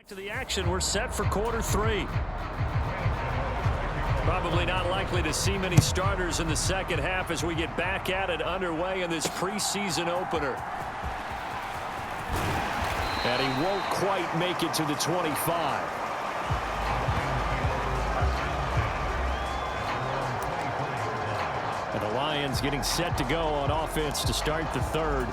To the action, we're set for quarter three. Probably not likely to see many starters in the second half as we get back at it underway in this preseason opener. And he won't quite make it to the 25. And the Lions getting set to go on offense to start the third.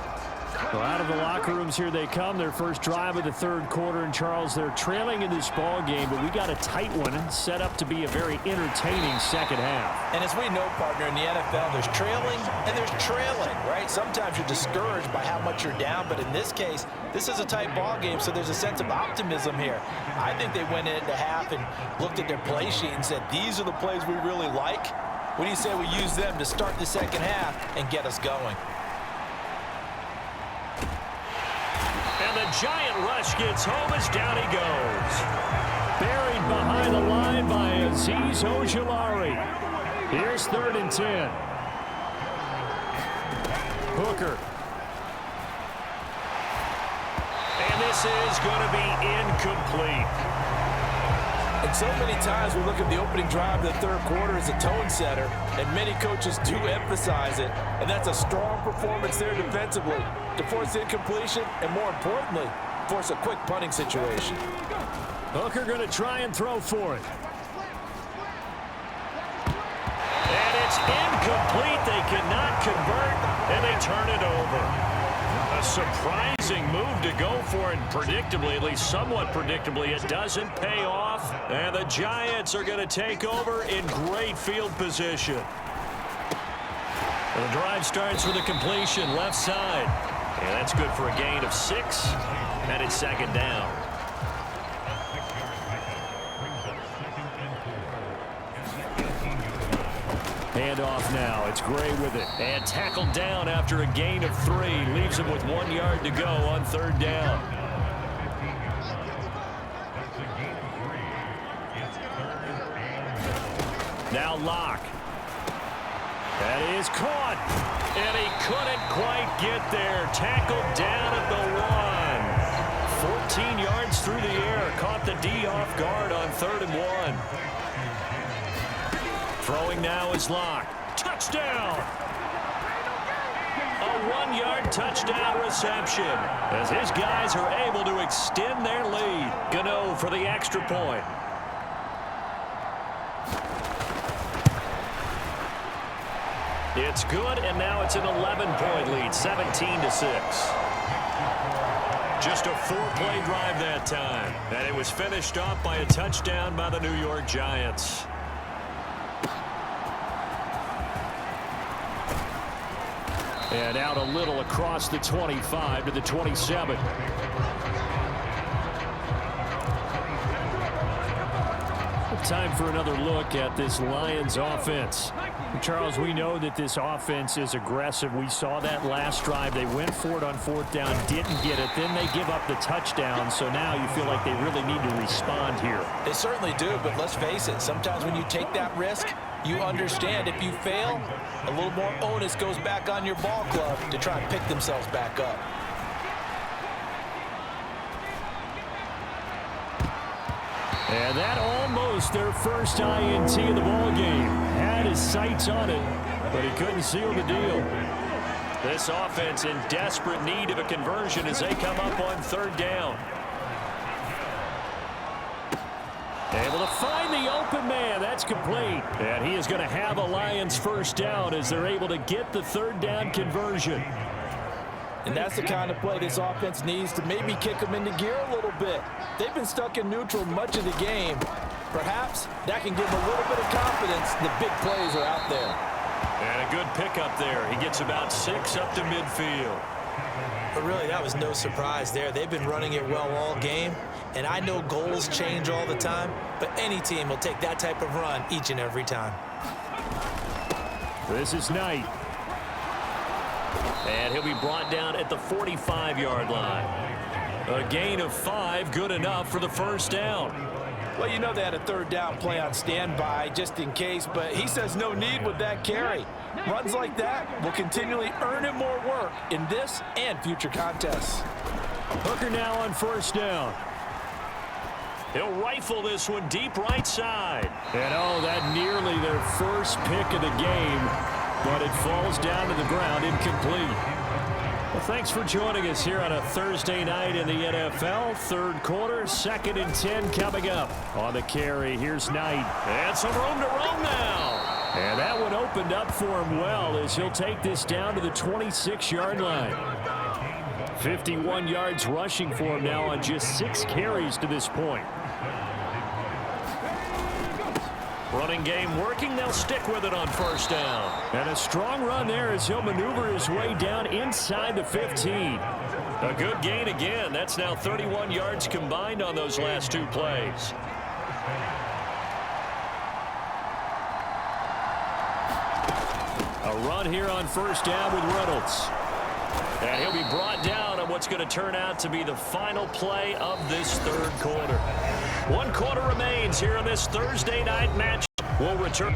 Well, out of the locker rooms here they come. Their first drive of the third quarter. And, Charles, they're trailing in this ball game, but we got a tight one and set up to be a very entertaining second half. And as we know, partner, in the NFL, there's trailing and there's trailing, right? Sometimes you're discouraged by how much you're down, but in this case, this is a tight ball game, so there's a sense of optimism here. I think they went into half and looked at their play sheet and said, these are the plays we really like. What do you say we use them to start the second half and get us going? And the giant rush gets home as down he goes. Buried behind the line by Azeez Ojulari. Here's 3rd and 10. Hooker. And this is going to be incomplete. And so many times we look at the opening drive of the third quarter as a tone setter, and many coaches do emphasize it, and that's a strong performance there defensively to force incompletion and, more importantly, force a quick punting situation. Hooker going to try and throw for it. And it's incomplete. They cannot convert, and they turn it over. A surprising move to go for it, and predictably, at least somewhat predictably, it doesn't pay off. And the Giants are going to take over in great field position. The drive starts with a completion left side. And that's good for a gain of 6. And it's second down. Handoff now. It's Gray with it. And tackled down after a gain of 3. Leaves him with 1 yard to go on 3rd down. Now Locke. That is caught. And he couldn't quite get there. Tackled down at the 1. 14 yards through the air. Caught the D off guard on 3rd and 1. Throwing now is Locke. Touchdown! A 1-yard touchdown reception as his guys are able to extend their lead. Gano for the extra point. It's good, and now it's an 11-point lead, 17-6. Just a 4-play drive that time, and it was finished off by a touchdown by the New York Giants. And out a little across the 25 to the 27. Time for another look at this Lions offense. Charles, we know that this offense is aggressive. We saw that last drive. They went for it on 4th down, didn't get it. Then they give up the touchdown. So now you feel like they really need to respond here. They certainly do, but let's face it. Sometimes when you take that risk, you understand if you fail, a little more onus goes back on your ball club to try and pick themselves back up. And that almost their first INT of the ball game. Had his sights on it, but he couldn't seal the deal. This offense in desperate need of a conversion as they come up on 3rd down. Able to find the open man. That's complete. And he is going to have a Lions first down as they're able to get the 3rd down conversion. And that's the kind of play this offense needs to maybe kick them into gear a little bit. They've been stuck in neutral much of the game. Perhaps that can give them a little bit of confidence. The big plays are out there. And a good pickup there. He gets about 6 up to midfield. But really, that was no surprise there. They've been running it well all game. And I know goals change all the time, but any team will take that type of run each and every time. This is Knight. And he'll be brought down at the 45-yard line. A gain of 5, good enough for the first down. Well, you know they had a 3rd down play on standby just in case, but he says no need with that carry. Runs like that will continually earn him more work in this and future contests. Hooker now on 1st down. He'll rifle this one deep right side. And oh, that nearly their first pick of the game, but it falls down to the ground incomplete. Well, thanks for joining us here on a Thursday night in the NFL. Third quarter, 2nd and 10 coming up. On the carry, here's Knight. And some room to roam now. And that one opened up for him well as he'll take this down to the 26-yard line. 51 yards rushing for him now on just 6 carries to this point. Running game working. They'll stick with it on first down. And a strong run there as he'll maneuver his way down inside the 15. A good gain again. That's now 31 yards combined on those last 2 plays. A run here on first down with Reynolds. And he'll be brought down on what's going to turn out to be the final play of this third quarter. 1 quarter remains here in this Thursday night match. We'll return.